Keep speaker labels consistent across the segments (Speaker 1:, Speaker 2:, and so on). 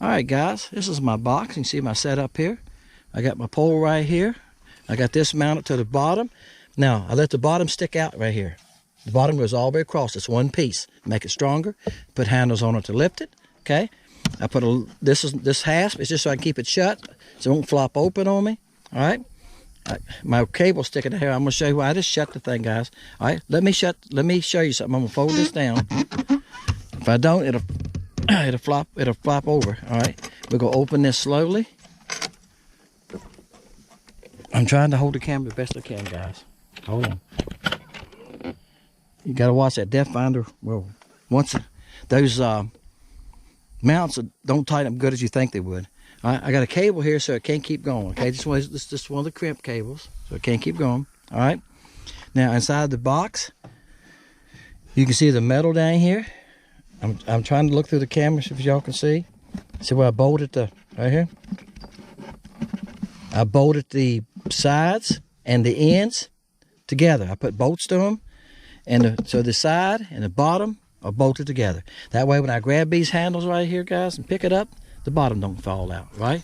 Speaker 1: Alright guys, this is my box. You can see my setup here. I got my pole right here. I got this mounted to the bottom. Now, I let the bottom stick out right here. The bottom goes all the way across. It's one piece. Make it stronger. Put handles on it to lift it. Okay. I put this hasp. It's just so I can keep it shut, so it won't flop open on me. All right. My cable's sticking out here. I'm gonna show you why I just shut the thing, guys. All right. Let me show you something. I'm gonna fold this down. If I don't, it'll flop over. All right. We're gonna open this slowly. I'm trying to hold the camera the best I can, guys. Hold on. You gotta watch that depth finder. Well, once those mounts don't tighten up good as you think they would. All right, I got a cable here so it can't keep going. Okay, this is just one of the crimp cables, so it can't keep going. All right. Now inside the box, you can see the metal down here. I'm trying to look through the camera so if y'all can see. See where I bolted right here. I bolted the sides and the ends together. I put bolts to them, and so the side and the bottom are bolted together. That way when I grab these handles right here, guys, and pick it up, the bottom don't fall out, right?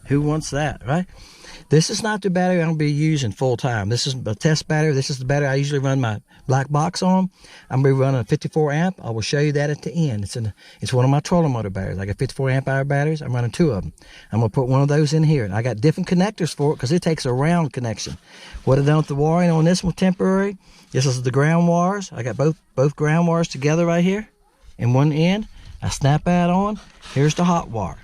Speaker 1: Who wants that, right? This is not the battery I'm going to be using full time. This is a test battery. This is the battery I usually run my black box on. I'm going to be running a 54 amp. I will show you that at the end. It's one of my trolling motor batteries. I got 54 amp hour batteries. I'm running 2 of them. I'm going to put one of those in here. And I got different connectors for it because it takes a round connection. What I've done with the wiring on this one temporary, this is the ground wires. I got both ground wires together right here in one end. I snap that on. Here's the hot wire.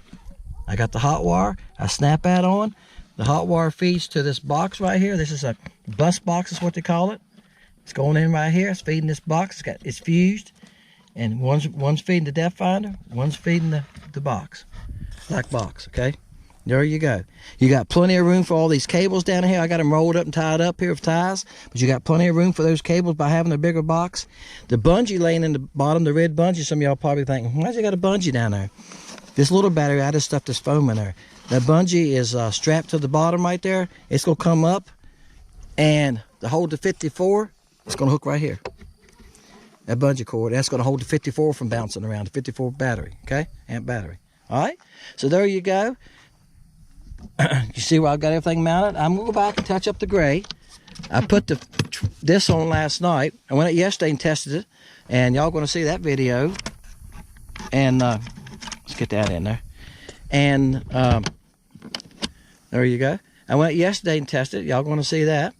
Speaker 1: I got the hot wire. I snap that on. The hot wire feeds to this box right here. This is a bus box is what they call it. It's going in right here. It's feeding this box. It's fused. And one's feeding the depth finder. One's feeding the box. Black box, okay? There you go. You got plenty of room for all these cables down here. I got them rolled up and tied up here with ties. But you got plenty of room for those cables by having a bigger box. The bungee laying in the bottom, the red bungee, some of y'all probably thinking, why's you got a bungee down there? This little battery, I just stuffed this foam in there. That bungee is strapped to the bottom right there. It's going to come up, and to hold the 54, it's going to hook right here. That bungee cord, that's going to hold the 54 from bouncing around, the 54 battery, okay? Amp battery. All right? So there you go. You see where I've got everything mounted? I'm going to go back and touch up the gray. I put this on last night. I went out yesterday and tested it, and y'all going to see that video. And let's get that in there. And there you go. I went yesterday and tested it. Y'all going to see that.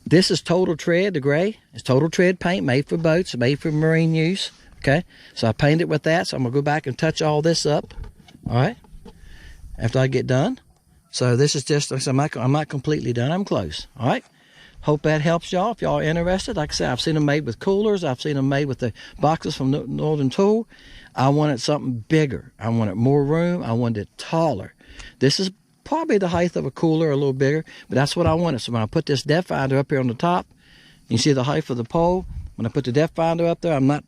Speaker 1: This is Total Tread, the gray. It's Total Tread paint, made for boats, made for marine use. Okay, so I painted with that. So I'm going to go back and touch all this up. All right, after I get done. So this is just, I'm not completely done. I'm close. All right. Hope that helps y'all. If y'all are interested, like I said, I've seen them made with coolers. I've seen them made with the boxes from Northern Tool. I wanted something bigger. I wanted more room. I wanted it taller. This is probably the height of a cooler, a little bigger, but that's what I wanted. So when I put this depth finder up here on the top, you see the height of the pole. When I put the depth finder up there, I'm not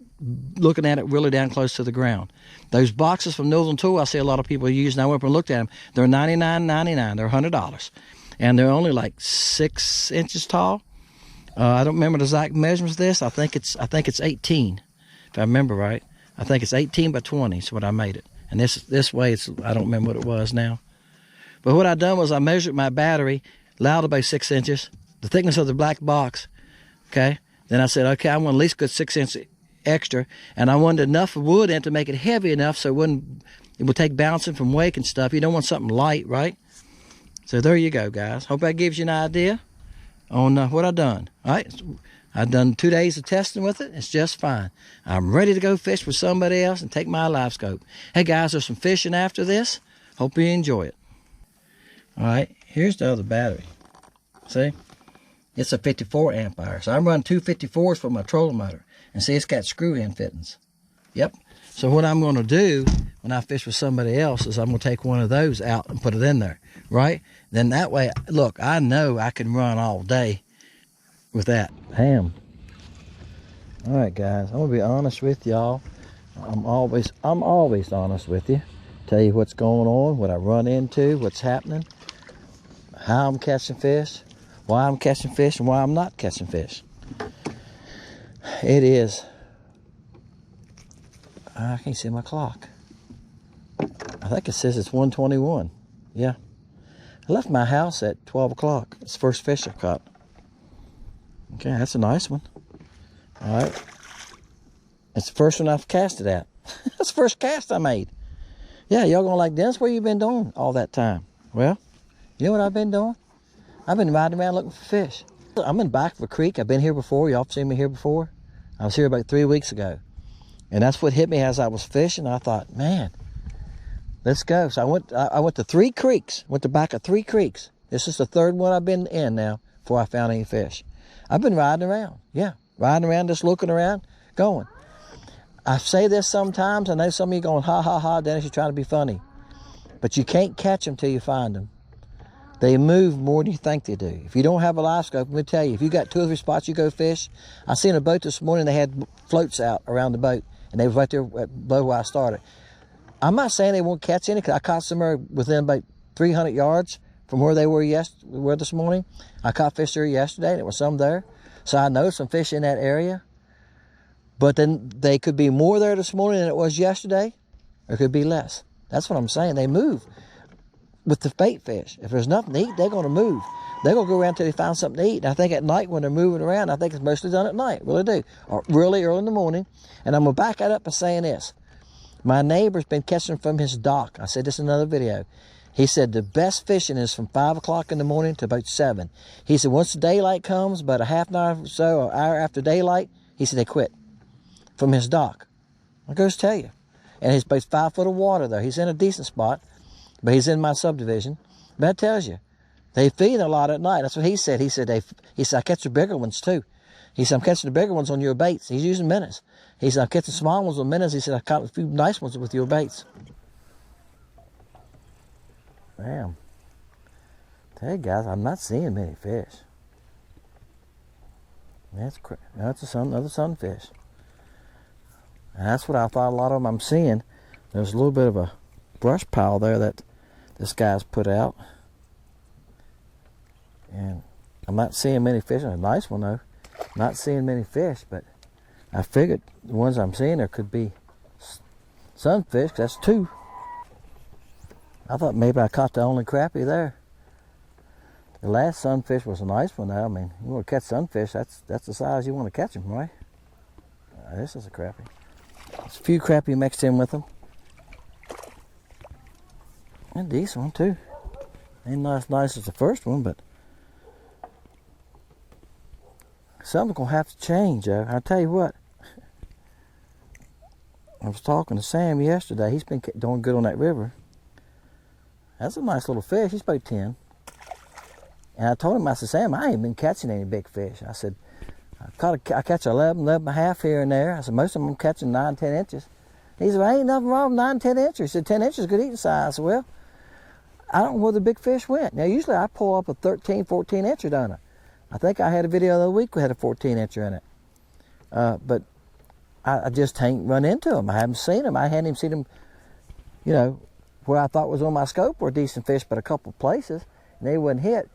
Speaker 1: looking at it really down close to the ground. Those boxes from Northern Tool, I see a lot of people use, and I went up and looked at them. They're $99.99. They're $100. And they're only like 6 inches tall. I don't remember the exact measurements of this. I think it's 18, if I remember right. I think it's 18 by 20 is what I made it. And this way, I don't remember what it was now. But what I done was I measured my battery, allowed about 6 inches, the thickness of the black box, okay? Then I said, okay, I want at least a good 6 inches extra, and I wanted enough wood in to make it heavy enough so it would take bouncing from wake and stuff. You don't want something light, right? So there you go, guys. Hope that gives you an idea on what I've done. All right, I've done 2 days of testing with it. It's just fine. I'm ready to go fish with somebody else and take my live scope. Hey, guys, there's some fishing after this. Hope you enjoy it. All right, here's the other battery. See? It's a 54 amp hour. So I'm running 2 54s for my trolling motor. And see, it's got screw-in fittings. Yep. So what I'm going to do when I fish with somebody else is I'm going to take one of those out and put it in there, right? Then that way, look, I know I can run all day with that. Ham. All right, guys, I'm going to be honest with y'all. I'm always honest with you. Tell you what's going on, what I run into, what's happening, how I'm catching fish, why I'm catching fish and why I'm not catching fish. It is, I can't see my clock. I think it says it's 1:21. Yeah. I left my house at 12 o'clock. It's the first fish I caught. Okay, that's a nice one. All right. It's the first one I've casted at. That's the first cast I made. Yeah, y'all gonna like, Dennis, what you been doing all that time? Well, you know what I've been doing? I've been riding around looking for fish. I'm in the back of a creek. I've been here before. Y'all seen me here before. I was here about 3 weeks ago. And that's what hit me as I was fishing. I thought, man, let's go. So I went to 3 creeks. Went to back of 3 creeks. This is the 3rd one I've been in now before I found any fish. I've been riding around. Yeah, riding around, just looking around, going. I say this sometimes. I know some of you going, ha, ha, ha, Dennis, you're trying to be funny. But you can't catch them till you find them. They move more than you think they do. If you don't have a live scope, let me tell you, if you got 2 or 3 spots you go fish, I seen a boat this morning, they had floats out around the boat, and they was right there below where I started. I'm not saying they won't catch any, because I caught somewhere within about 300 yards from where they were this morning. I caught fish there yesterday, and there was some there. So I know some fish in that area. But then they could be more there this morning than it was yesterday, or it could be less. That's what I'm saying. They move with the bait fish. If there's nothing to eat, they're going to move. They're going to go around until they find something to eat. And I think at night when they're moving around, I think it's mostly done at night. Really do. Or really early in the morning. And I'm going to back that up by saying this. My neighbor's been catching from his dock. I said this in another video. He said the best fishing is from 5 o'clock in the morning to about 7. He said once the daylight comes, about a half an hour or so, or hour after daylight, he said they quit from his dock. I goes tell you. And he's about 5 foot of water though. He's in a decent spot, but he's in my subdivision. But that tells you, they feed a lot at night. That's what he said. He said I catch the bigger ones too. He said I'm catching the bigger ones on your baits. He's using minnows. He said I'm catching small ones on minnows. He said I caught a few nice ones with your baits. Damn. Tell you guys, I'm not seeing many fish. That's another sunfish. And that's what I thought a lot of them I'm seeing. There's a little bit of a brush pile there that this guy's put out. And I'm not seeing many fish. A nice one though. Not seeing many fish, but I figured the ones I'm seeing there could be sunfish, 'cause that's 2. I thought maybe I caught the only crappie there. The last sunfish was a nice one though. I mean, you want to catch sunfish, that's the size you want to catch them, right? This is a crappie. There's a few crappie mixed in with them. And a decent one too. Ain't not as nice as the first one, but something's gonna have to change, though. I tell you what. I was talking to Sam yesterday. He's been doing good on that river. That's a nice little fish. He's about 10. And I told him, I said, Sam, I ain't been catching any big fish. I said, I catch 11 and a half here and there. I said, most of them I'm catching 9, 10 inches. He said, well, ain't nothing wrong with 9, 10 inches. He said, 10 inches is good eating size. I said, well, I don't know where the big fish went. Now, usually I pull up a 13, 14 incher, don't I? I think I had a video the other week we had a 14 incher in it. But I just ain't run into them. I haven't seen them. I hadn't even seen them, you know, where I thought was on my scope were decent fish, but a couple places, and they wouldn't hit.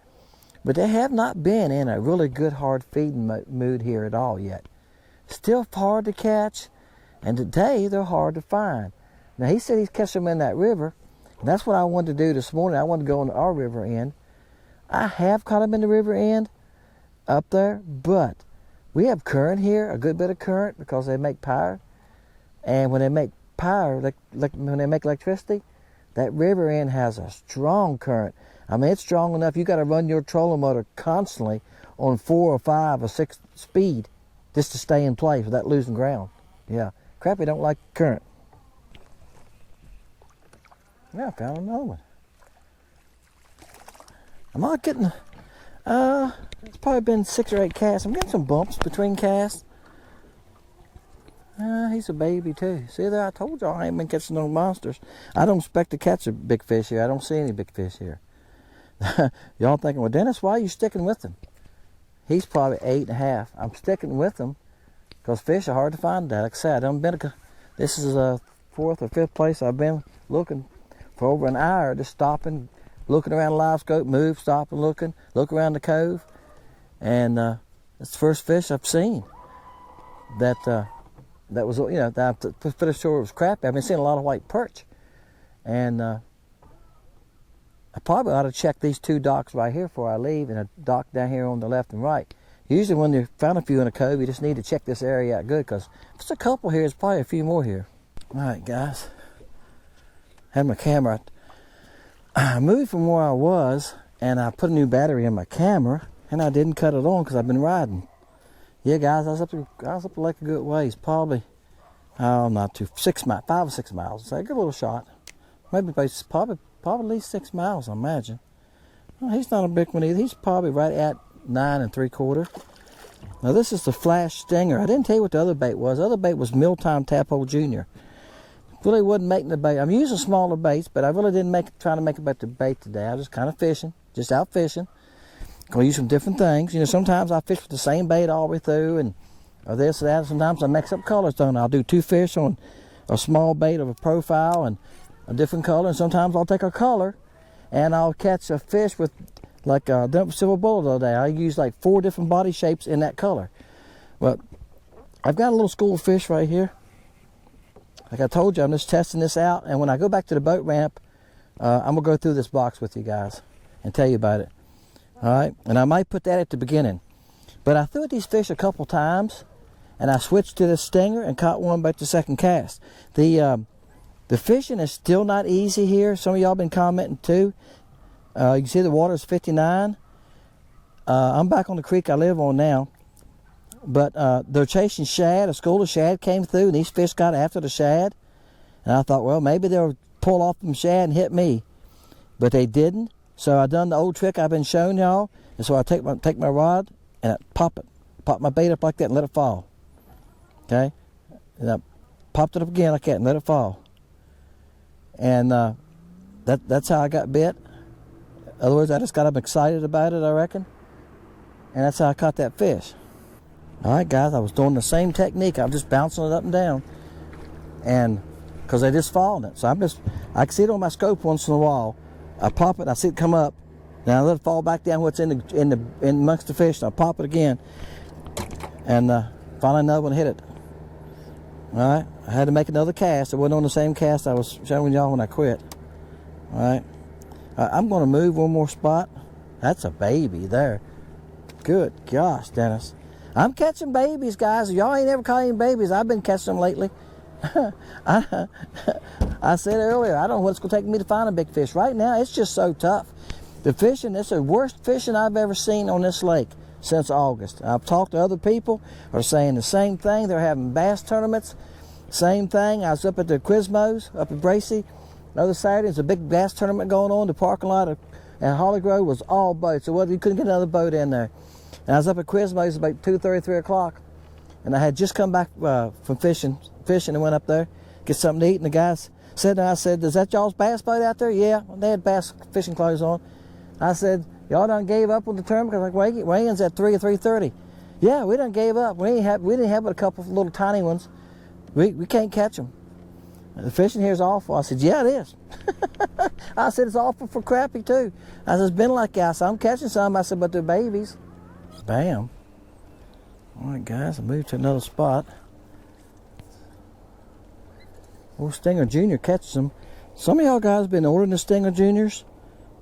Speaker 1: But they have not been in a really good hard feeding mood here at all yet. Still hard to catch, and today they're hard to find. Now he said he's catching them in that river, and that's what I wanted to do this morning. I wanted to go on our river end. I have caught them in the river end up there, but we have current here, a good bit of current, because they make power. And when they make power, like when they make electricity, that river end has a strong current. I mean, it's strong enough you got to run your trolling motor constantly on 4 or 5 or 6 speed just to stay in place without losing ground. Yeah, crappie don't like current. Yeah, I found another one. I'm not getting, it's probably been 6 or 8 casts. I'm getting some bumps between casts. He's a baby too. See there, I told y'all I ain't been catching no monsters. I don't expect to catch a big fish here. I don't see any big fish here. Y'all thinking, well, Dennis, why are you sticking with him? He's probably 8.5. I'm sticking with him because fish are hard to find. Like I said, this is a 4th or 5th place I've been looking for over an hour, just stopping, looking around the live scope, move, stopping, look around the cove. And it's the first fish I've seen that was, you know, that I put ashore was crappie. I've been seeing a lot of white perch, and I probably ought to check these 2 docks right here before I leave, and a dock down here on the left and right. Usually when you found a few in a cove, you just need to check this area out good, because if it's a couple here, there's probably a few more here. All right, guys. Had my camera. I moved from where I was, and I put a new battery in my camera, and I didn't cut it on because I've been riding. Yeah, guys, I was up the lake a good ways, probably, not too, 5 or 6 miles. So a good little shot. Maybe probably at least 6 miles, I imagine. Well, he's not a big one either. He's probably right at 9 3/4. Now this is the Flash Stinger. I didn't tell you what the other bait was. The other bait was Mealtime Tadpole Jr. Really wasn't making the bait. I'm using smaller baits, but I really didn't trying to make about the bait today. I was just kind of fishing, just out fishing. Gonna use some different things. You know, sometimes I fish with the same bait all the way through, or this or that. Sometimes I mix up colors, don't I? I'll do 2 fish on a small bait of a profile and a different color, and sometimes I'll take a color and I'll catch a fish with like a silver bullet the other day. I use like 4 different body shapes in that color. But I've got a little school of fish right here. Like I told you, I'm just testing this out, and when I go back to the boat ramp, I'm gonna go through this box with you guys and tell you about it. All right, and I might put that at the beginning. But I threw at these fish a couple times, and I switched to the Stinger and caught one by the second cast. The fishing is still not easy here. Some of y'all been commenting too. You can see the water is 59. I'm back on the creek I live on now. But they're chasing shad. A school of shad came through, and these fish got after the shad. And I thought, well, maybe they'll pull off them shad and hit me. But they didn't. So I done the old trick I've been showing y'all. And so I take my rod and I pop my bait up like that and let it fall. Okay? And I popped it up again like that and let it fall. And that's how I got bit. In other words, I just got excited about it, I reckon. And that's how I caught that fish. All right, guys, I was doing the same technique. I'm just bouncing it up and down, and because they just fall in it. So I can see it on my scope once in a while. I pop it, I see it come up, then I let it fall back down what's in amongst the fish, and I pop it again, and finally another one hit it. All right, I had to make another cast. It wasn't on the same cast I was showing y'all when I quit. All right, I'm going to move one more spot. That's a baby there. Good gosh, Dennis. I'm catching babies, guys. Y'all ain't ever caught any babies. I've been catching them lately. I said earlier, I don't know what it's going to take me to find a big fish. Right now, it's just so tough. The fishing, it's the worst fishing I've ever seen on this lake since August. I've talked to other people who are saying the same thing. They're having bass tournaments. Same thing. I was up at the Quizmos, up at Bracy. The other Saturday, there's a big bass tournament going on. The parking lot at Holly Grove was all boats. So you couldn't get another boat in there. And I was up at Quizmos about 2:30, 3 o'clock. And I had just come back from fishing and went up there, get something to eat. And the guys said, I said, is that y'all's bass boat out there? Yeah, they had bass fishing clothes on. I said, y'all done gave up on the tournament? Because like weigh-in's at 3 or 3:30. Yeah, we done gave up. We didn't have but a couple of little tiny ones. We can't catch them. The fishing here is awful. I said, yeah, it is. I said, it's awful for crappie too. I said, it's been like that. I said, I'm catching some. I said, but they're babies. Bam. All right, guys, I moved to another spot. Old Stinger Jr. catches them. Some of y'all guys been ordering the Stinger Juniors.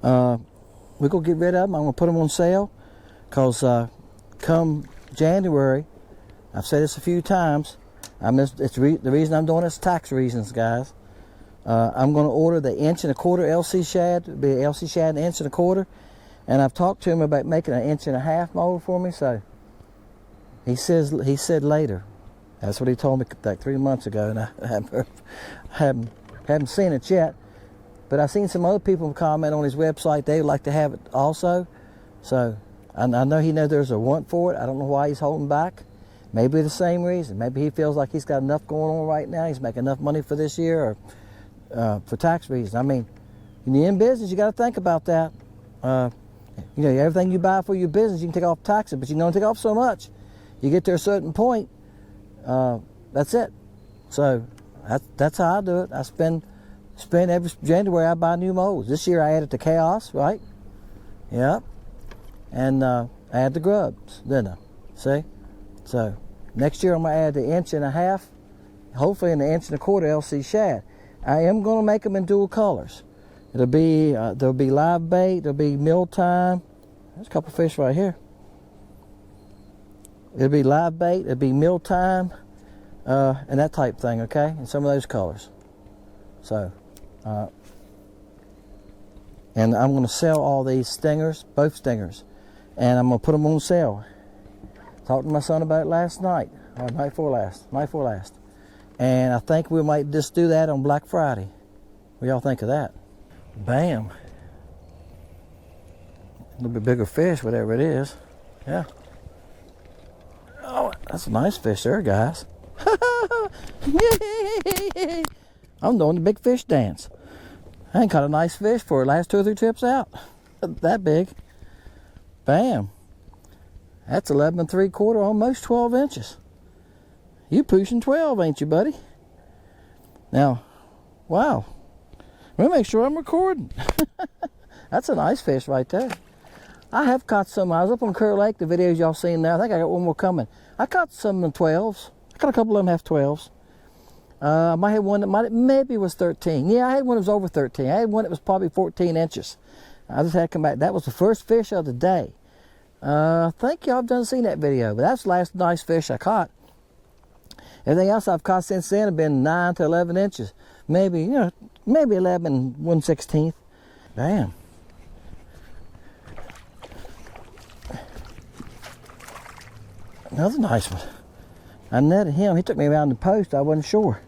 Speaker 1: We're going to get rid of them. I'm going to put them on sale. Because come January, I've said this a few times, the reason I'm doing it is tax reasons, guys. I'm going to order the 1.25 LC shad. It'll be an LC shad, 1.25 inch. And I've talked to him about making an 1.5 inch mold for me. So he said later. That's what he told me like 3 months ago, and I haven't seen it yet. But I've seen some other people comment on his website. They would like to have it also. So I know he knows there's a want for it. I don't know why he's holding back. Maybe the same reason. Maybe he feels like he's got enough going on right now. He's making enough money for this year, or for tax reasons. I mean, when you're in business, you got to think about that. You know, everything you buy for your business, you can take off taxes, but you can only take off so much. You get to a certain point, that's it. So that's how I do it. I spend every January I buy new molds. This year I added to Chaos, right? Yeah. And add the grubs, didn't I? See? So next year I'm going to add the 1.5 inch, hopefully an 1.25 inch LC shad. I am going to make them in dual colors. It'll be, there'll be live bait, there'll be mealtime. There's a couple fish right here. It'll be live bait, it'll be mealtime, and that type thing, okay? And some of those colors. So, and I'm going to sell all these stingers, both stingers, and I'm going to put them on sale. Talked to my son about it last night, or night before last. And I think we might just do that on Black Friday. What y'all think of that? Bam. A little bit bigger fish, whatever it is. Yeah. Oh, that's a nice fish there, guys. I'm doing the big fish dance. I ain't caught a nice fish for the last 2 or 3 trips out. That big. Bam. That's 11 3/4, almost 12 inches. You pushing 12, ain't you, buddy? Now, wow. Let me make sure I'm recording. That's a nice fish right there. I have caught some. I was up on Kerr Lake, the videos y'all seen there. I think I got one more coming. I caught some in 12s. I caught a couple of them half 12s. I might have one that maybe was 13. Yeah, I had one that was over 13. I had one that was probably 14 inches. I just had to come back. That was the first fish of the day. I think y'all have done seen that video, but that's the last nice fish I caught. Everything else I've caught since then have been 9 to 11 inches. Maybe, you know, maybe 11 1/16. Damn. Another nice one. I netted him. He took me around the post. I wasn't sure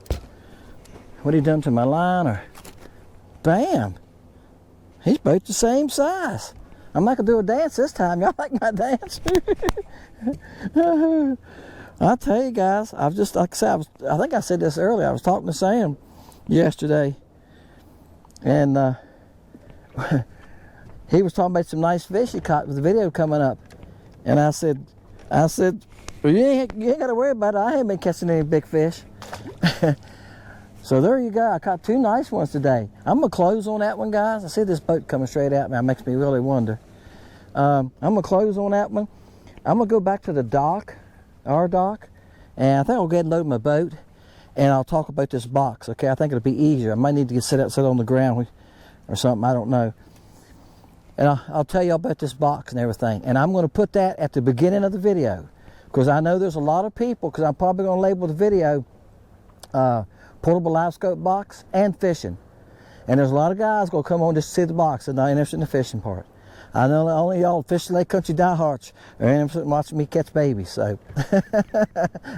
Speaker 1: what he done to my line or. Bam. He's both the same size. I'm not gonna do a dance this time. Y'all like my dance? I'll tell you guys. I've just, like I said, I think I said this earlier. I was talking to Sam yesterday, and he was talking about some nice fish he caught with the video coming up, and I said, well, you ain't got to worry about it. I haven't been catching any big fish. So there you go. I caught 2 nice ones today. I'm going to close on that one, guys. I see this boat coming straight at me. It makes me really wonder. I'm going to close on that one. I'm going to go back to the dock, our dock, and I think I'll go ahead and load my boat, and I'll talk about this box, okay? I think it'll be easier. I might need to get sit on the ground or something. I don't know. And I'll tell you about this box and everything. And I'm going to put that at the beginning of the video, because I know there's a lot of people, because I'm probably going to label the video portable live scope box and fishing. And there's a lot of guys going to come on just to see the box and not interested in the fishing part. I know only y'all Fishing Lake Country diehards are interested in watching me catch babies. So, hey,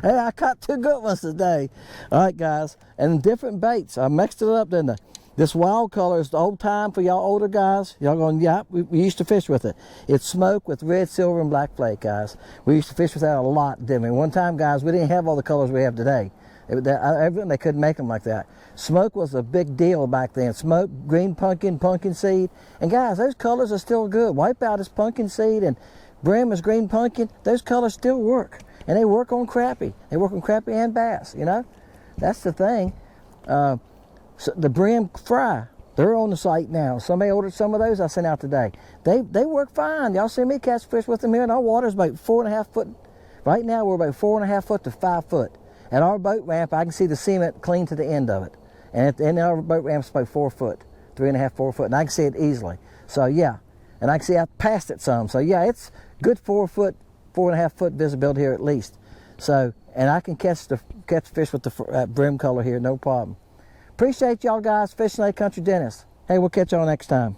Speaker 1: I caught 2 good ones today. All right, guys. And different baits. I mixed it up, didn't I? This wild color is the old time for y'all older guys. Y'all going, yeah, we used to fish with it. It's smoke with red, silver, and black flake, guys. We used to fish with that a lot, didn't we? One time, guys, we didn't have all the colors we have today. They couldn't make them like that. Smoke was a big deal back then. Smoke, green pumpkin, pumpkin seed. And guys, those colors are still good. Wipeout is pumpkin seed and brim is green pumpkin. Those colors still work. And they work on crappie. They work on crappie and bass, you know? That's the thing. So the brim fry, they're on the site now. Somebody ordered some of those I sent out today. They work fine. Y'all see me catch fish with them here, and our water's about 4.5 foot. Right now we're about 4.5 foot to 5 foot. At our boat ramp, I can see the cement clean to the end of it. And at the end of our boat ramp, it's about 4 foot, 3.5, 4 foot, and I can see it easily. So yeah, and I can see out past it some. So yeah, it's good 4 foot, 4.5 foot visibility here at least. So, and I can catch fish with the brim color here, no problem. Appreciate y'all guys, Fishing Lake Country Dennis. Hey, we'll catch y'all next time.